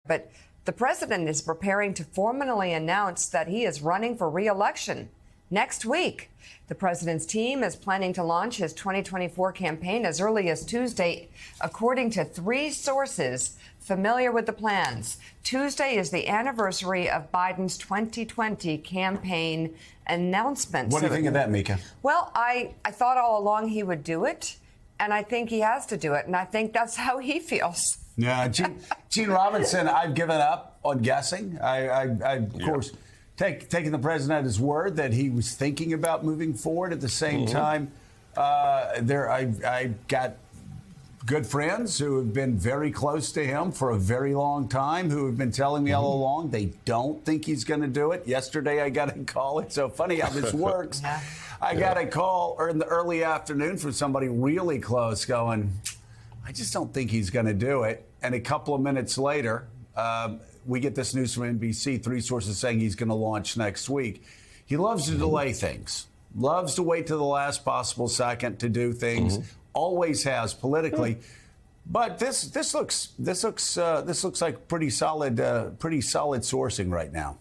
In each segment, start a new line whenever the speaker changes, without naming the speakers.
But the president is preparing to formally announce that he is running for re-election next week. The president's team is planning to launch his 2024 campaign as early as Tuesday, according to three sources familiar with the plans. Tuesday is the anniversary of Biden's 2020 campaign announcement.
What do you think of that, Mika?
Well, I thought all along he would do it, and I think he has to do it, and I think that's how he feels.
Yeah, Gene Robinson, I've given up on guessing. Of course, taking the president at his word that he was thinking about moving forward. At the same time, I got good friends who have been very close to him for a very long time, who have been telling me all along they don't think he's going to do it. Yesterday, I got a call. It's so funny how this works. I got a call in the early afternoon from somebody really close going, I just don't think he's going to do it. And a couple of minutes later, we get this news from NBC, three sources saying he's going to launch next week. He loves to delay things, loves to wait to the last possible second to do things, always has politically. But this looks like pretty solid sourcing right now.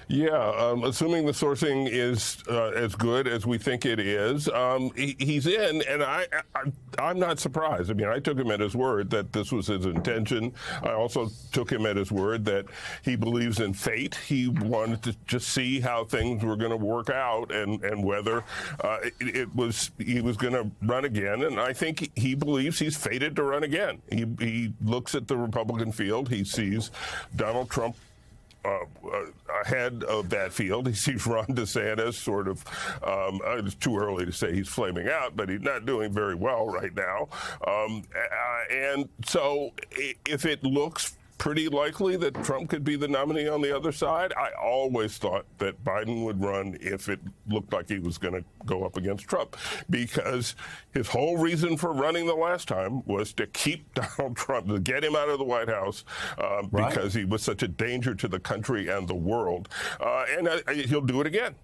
Yeah, assuming the sourcing is as good as we think it is, he's in, and I'm not surprised. I mean, I took him at his word that this was his intention. I also took him at his word that he believes in fate. He wanted to just see how things were going to work out and whether he was going to run again. And I think he believes he's fated to run again. He looks at the Republican field. He sees Donald Trump ahead of that field. He sees Ron DeSantis sort of, it's too early to say he's flaming out, but he's not doing very well right now. And so if it looks pretty likely that Trump could be the nominee on the other side, I always thought that Biden would run if it looked like he was going to go up against Trump, because his whole reason for running the last time was to keep Donald Trump, to get him out of the White House, because he was such a danger to the country and the world. And he'll do it again.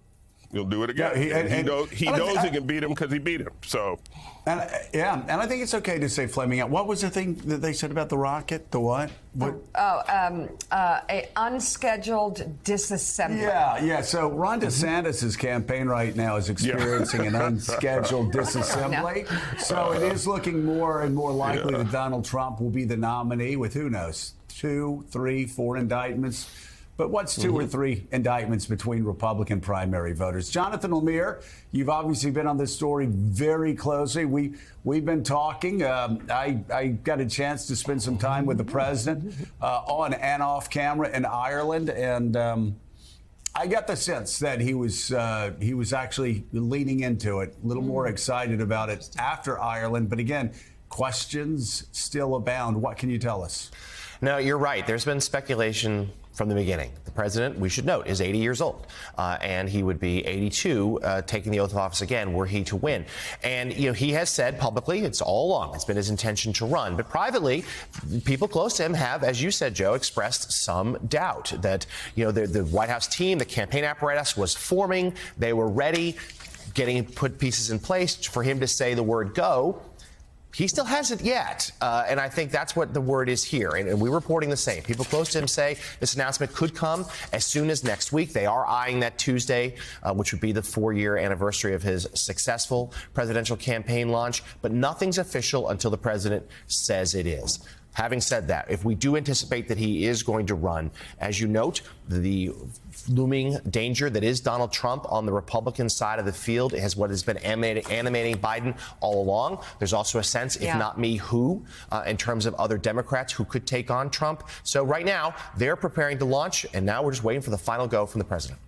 He'll do it again. Yeah, he knows he can beat him because he beat him. So,
and I think it's okay to say flaming out. What was the thing that they said about the rocket? The what?
A unscheduled disassembly.
Yeah. So Ron DeSantis' campaign right now is experiencing an unscheduled disassembly. So it is looking more and more likely that Donald Trump will be the nominee with, who knows, 2, 3, 4 indictments. But what's 2 or 3 indictments between Republican primary voters? Jonathan Lemire, you've obviously been on this story very closely. We've been talking. I got a chance to spend some time with the president on and off camera in Ireland, and I got the sense that he was actually leaning into it, a little more excited about it after Ireland. But again, questions still abound. What can you tell us?
No, you're right. There's been speculation from the beginning. The president, we should note, is 80 years old, and he would be 82 taking the oath of office again were he to win. And, he has said publicly, it's all along, it's been his intention to run. But privately, people close to him have, as you said, Joe, expressed some doubt that, the White House team, the campaign apparatus was forming. They were ready, put pieces in place for him to say the word go. He still hasn't yet, and I think that's what the word is here, and we're reporting the same. People close to him say this announcement could come as soon as next week. They are eyeing that Tuesday, which would be the 4-year anniversary of his successful presidential campaign launch, but nothing's official until the president says it is. Having said that, if we do anticipate that he is going to run, as you note, the looming danger that is Donald Trump on the Republican side of the field is what has been animating Biden all along. There's also a sense, if not me, who, in terms of other Democrats who could take on Trump. So right now, they're preparing to launch, and now we're just waiting for the final go from the president.